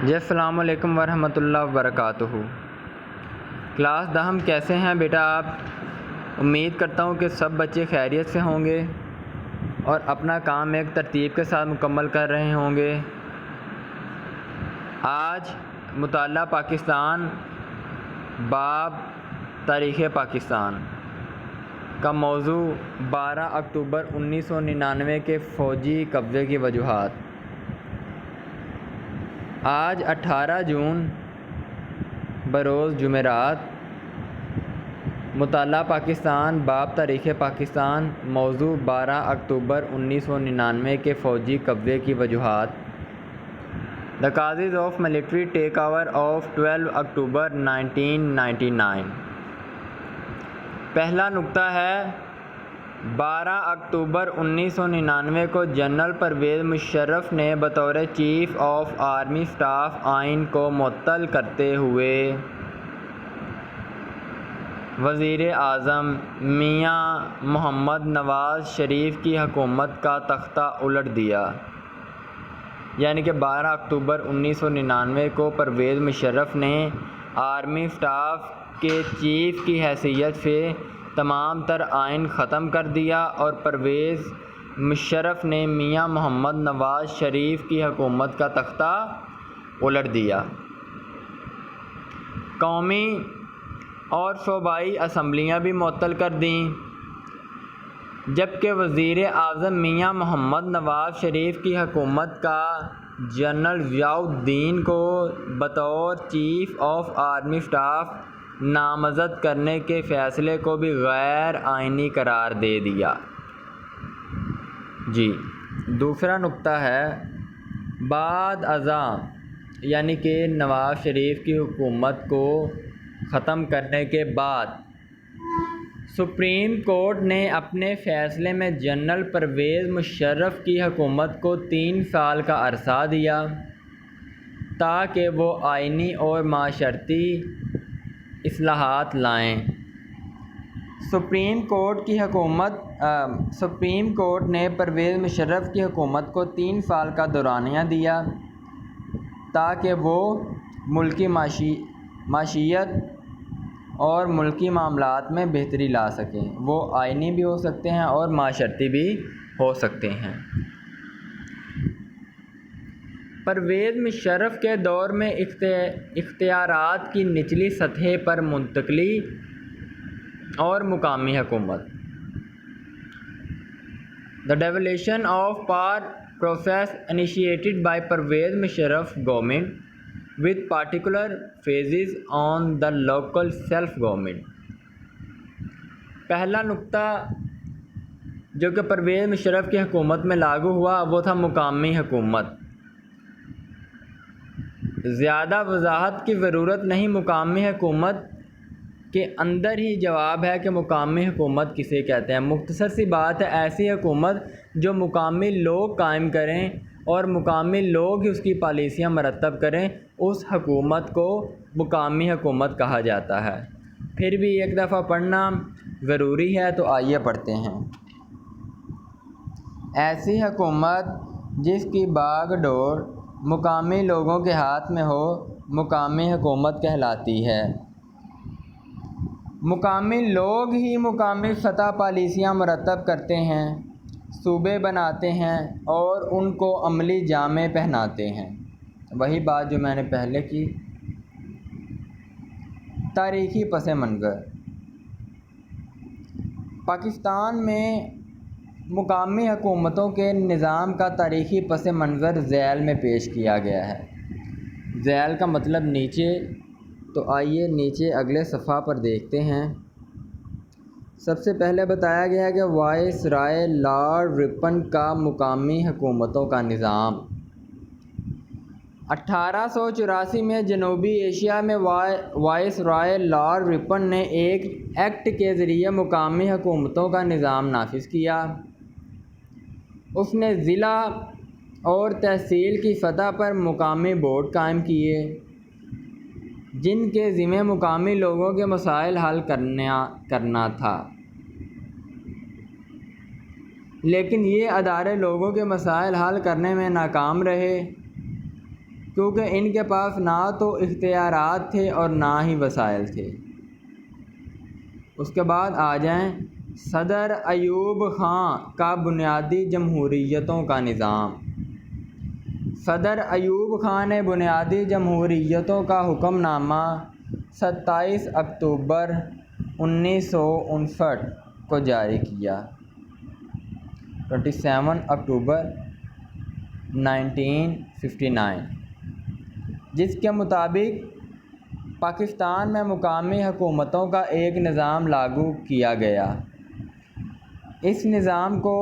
جی السلام علیکم ورحمۃ اللہ وبرکاتہ۔ کلاس دہم کیسے ہیں بیٹا آپ؟ امید کرتا ہوں کہ سب بچے خیریت سے ہوں گے اور اپنا کام ایک ترتیب کے ساتھ مکمل کر رہے ہوں گے۔ آج مطالعہ پاکستان باب تاریخ پاکستان کا موضوع 12 اکتوبر 1999 کے فوجی قبضے کی وجوہات۔ آج 18 جون بروز جمعرات، مطالعہ پاکستان باب تاریخ پاکستان، موضوع 12 اکتوبر 1999 کے فوجی قبضے کی وجوہات۔ The causes of military takeover of 12 اکتوبر 1999۔ پہلا نقطہ ہے 12 اکتوبر 1999 کو جنرل پرویز مشرف نے بطور چیف آف آرمی سٹاف آئین کو معطل کرتے ہوئے وزیر اعظم میاں محمد نواز شریف کی حکومت کا تختہ الٹ دیا۔ یعنی کہ 12 اکتوبر 1999 کو پرویز مشرف نے آرمی سٹاف کے چیف کی حیثیت سے تمام تر آئین ختم کر دیا اور پرویز مشرف نے میاں محمد نواز شریف کی حکومت کا تختہ الٹ دیا۔ قومی اور صوبائی اسمبلیاں بھی معطل کر دیں، جبکہ وزیر اعظم میاں محمد نواز شریف کی حکومت کا جنرل ضیاء الدین کو بطور چیف آف آرمی سٹاف نامزد کرنے کے فیصلے کو بھی غیر آئینی قرار دے دیا۔ دوسرا نقطہ ہے بعد ازاں، یعنی کہ نواز شریف کی حکومت کو ختم کرنے کے بعد سپریم کورٹ نے اپنے فیصلے میں جنرل پرویز مشرف کی حکومت کو 3 سال کا عرصہ دیا تاکہ وہ آئینی اور معاشرتی اصلاحات لائیں۔ سپریم کورٹ نے پرویز مشرف کی حکومت کو 3 سال کا دورانیہ دیا تاکہ وہ ملکی معیشت اور ملکی معاملات میں بہتری لا سکیں۔ وہ آئینی بھی ہو سکتے ہیں اور معاشرتی بھی ہو سکتے ہیں۔ پرویز مشرف کے دور میں اختیارات کی نچلی سطح پر منتقلی اور مقامی حکومت۔ The devolution of power process initiated by Pervez Musharraf government with particular phases on the local self-government۔ پہلا نقطہ جو کہ پرویز مشرف کی حکومت میں لاگو ہوا وہ تھا مقامی حکومت۔ زیادہ وضاحت کی ضرورت نہیں، مقامی حکومت کے اندر ہی جواب ہے کہ مقامی حکومت کسے کہتے ہیں۔ مختصر سی بات ہے، ایسی حکومت جو مقامی لوگ قائم کریں اور مقامی لوگ ہی اس کی پالیسیاں مرتب کریں، اس حکومت کو مقامی حکومت کہا جاتا ہے۔ پھر بھی ایک دفعہ پڑھنا ضروری ہے، تو آئیے پڑھتے ہیں۔ ایسی حکومت جس کی باغ ڈور مقامی لوگوں کے ہاتھ میں ہو مقامی حکومت کہلاتی ہے۔ مقامی لوگ ہی مقامی سطح پالیسیاں مرتب کرتے ہیں، صوبے بناتے ہیں اور ان کو عملی جامے پہناتے ہیں۔ وہی بات جو میں نے پہلے کی۔ تاریخی پس منظر۔ پاکستان میں مقامی حکومتوں کے نظام کا تاریخی پس منظر ذیل میں پیش کیا گیا ہے۔ ذیل کا مطلب نیچے، تو آئیے نیچے اگلے صفحہ پر دیکھتے ہیں۔ سب سے پہلے بتایا گیا ہے کہ وائس رائے لارڈ رپن کا مقامی حکومتوں کا نظام۔ 1884 میں جنوبی ایشیا میں وائس رائے لارڈ رپن نے ایک ایکٹ کے ذریعے مقامی حکومتوں کا نظام نافذ کیا۔ اس نے ضلع اور تحصیل کی سطح پر مقامی بورڈ قائم کیے جن کے ذمہ مقامی لوگوں کے مسائل حل کرنا تھا، لیکن یہ ادارے لوگوں کے مسائل حل کرنے میں ناکام رہے۔ کیونکہ ان کے پاس نہ تو اختیارات تھے اور نہ ہی وسائل تھے۔ اس کے بعد آ جائیں صدر ایوب خان کا بنیادی جمہوریتوں کا نظام۔ صدر ایوب خان نے بنیادی جمہوریتوں کا حکم نامہ 27 اکتوبر 1959 کو جاری کیا۔ 27 اکتوبر 1959، جس کے مطابق پاکستان میں مقامی حکومتوں کا ایک نظام لاگو کیا گیا۔ اس نظام کو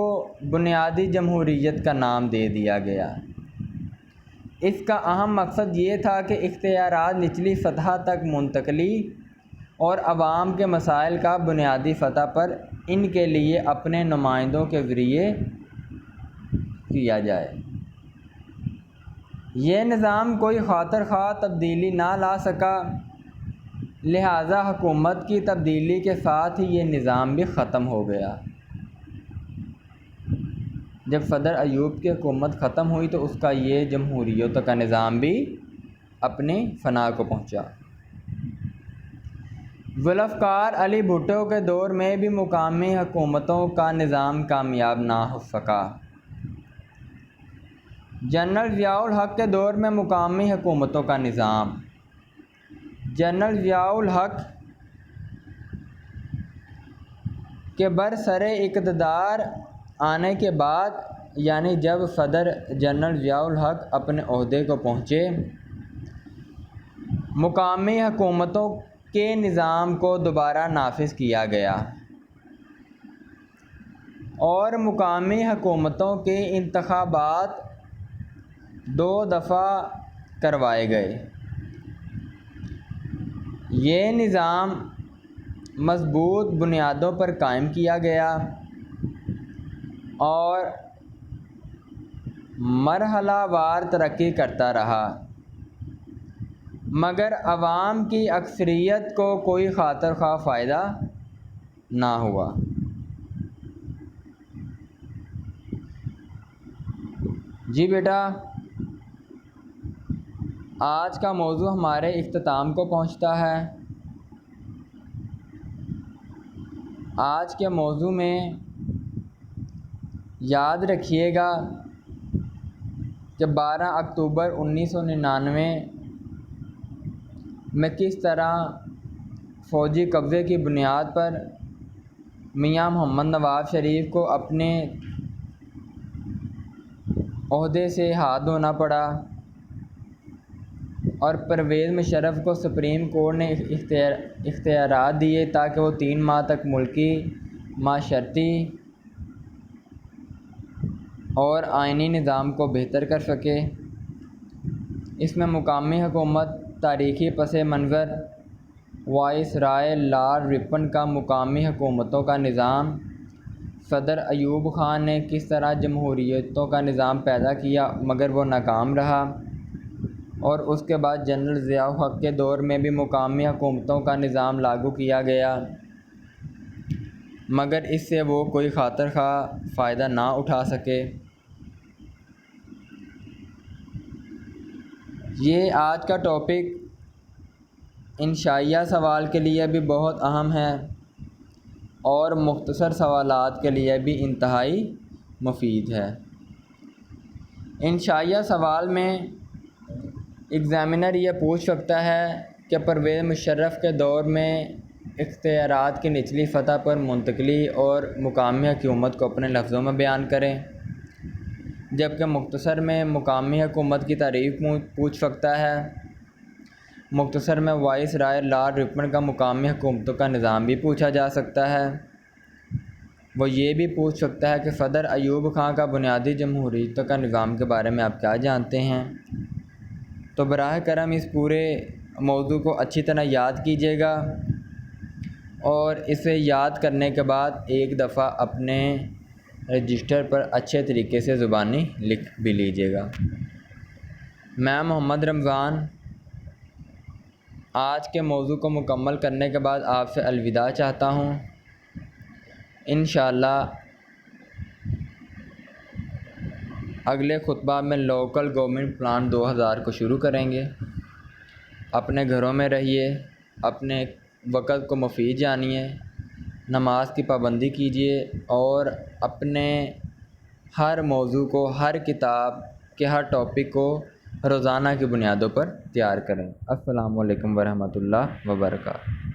بنیادی جمہوریت کا نام دے دیا گیا۔ اس کا اہم مقصد یہ تھا کہ اختیارات نچلی سطح تک منتقلی اور عوام کے مسائل کا بنیادی سطح پر ان کے لیے اپنے نمائندوں کے ذریعے کیا جائے۔ یہ نظام کوئی خاطر خواہ تبدیلی نہ لا سکا، لہذا حکومت کی تبدیلی کے ساتھ ہی یہ نظام بھی ختم ہو گیا۔ جب صدر ایوب کی حکومت ختم ہوئی تو اس کا یہ جمہوریتوں کا نظام بھی اپنی فنا کو پہنچا۔ ذوالفقار علی بھٹو کے دور میں بھی مقامی حکومتوں کا نظام کامیاب نہ ہو سکا۔ جنرل ضیاء الحق کے دور میں مقامی حکومتوں کا نظام۔ جنرل ضیاء الحق کے برسر اقتدار آنے کے بعد، یعنی جب صدر جنرل ضیاء الحق اپنے عہدے کو پہنچے، مقامی حکومتوں کے نظام کو دوبارہ نافذ کیا گیا اور مقامی حکومتوں کے انتخابات 2 دفعہ کروائے گئے۔ یہ نظام مضبوط بنیادوں پر قائم کیا گیا اور مرحلہ وار ترقی کرتا رہا، مگر عوام کی اکثریت کو کوئی خاطر خواہ فائدہ نہ ہوا۔ جی بیٹا، آج کا موضوع ہمارے اختتام کو پہنچتا ہے۔ آج کے موضوع میں یاد رکھیے گا کہ 12 اکتوبر 1999 میں کس طرح فوجی قبضے کی بنیاد پر میاں محمد نواز شریف کو اپنے عہدے سے ہاتھ دھونا پڑا اور پرویز مشرف کو سپریم کورٹ نے اختیارات دیے تاکہ وہ 3 ماہ تک ملکی معاشرتی اور آئینی نظام کو بہتر کر سکے۔ اس میں مقامی حکومت، تاریخی پس منظر، وائس رائے لارڈ رپن کا مقامی حکومتوں کا نظام، صدر ایوب خان نے کس طرح جمہوریتوں کا نظام پیدا کیا مگر وہ ناکام رہا، اور اس کے بعد جنرل ضیاء الحق کے دور میں بھی مقامی حکومتوں کا نظام لاگو کیا گیا مگر اس سے وہ کوئی خاطر خواہ فائدہ نہ اٹھا سکے۔ یہ آج کا ٹاپک انشائیہ سوال کے لیے بھی بہت اہم ہے اور مختصر سوالات کے لیے بھی انتہائی مفید ہے۔ انشائیہ سوال میں ایگزامینر یہ پوچھ سکتا ہے کہ پرویز مشرف کے دور میں اختیارات کی نچلی سطح پر منتقلی اور مقامی حکومت کو اپنے لفظوں میں بیان کریں، جبکہ مختصر میں مقامی حکومت کی تعریف پوچھ سکتا ہے۔ مختصر میں وائس رائے لارڈ رپن کا مقامی حکومتوں کا نظام بھی پوچھا جا سکتا ہے۔ وہ یہ بھی پوچھ سکتا ہے کہ صدر ایوب خان کا بنیادی جمہوریتوں کا نظام کے بارے میں آپ کیا جانتے ہیں۔ تو براہ کرم اس پورے موضوع کو اچھی طرح یاد کیجیے گا اور اسے یاد کرنے کے بعد ایک دفعہ اپنے رجسٹر پر اچھے طریقے سے زبانی لکھ بھی لیجیے گا۔ میں محمد رمضان آج کے موضوع کو مکمل کرنے کے بعد آپ سے الوداع چاہتا ہوں۔ انشاءاللہ اگلے خطبہ میں لوکل گورنمنٹ پلان 2000 کو شروع کریں گے۔ اپنے گھروں میں رہیے، اپنے وقت کو مفید جانیے، نماز کی پابندی کیجیے اور اپنے ہر موضوع کو، ہر کتاب کے ہر ٹاپک کو روزانہ کی بنیادوں پر تیار کریں۔ السلام علیکم ورحمۃ اللہ وبرکاتہ۔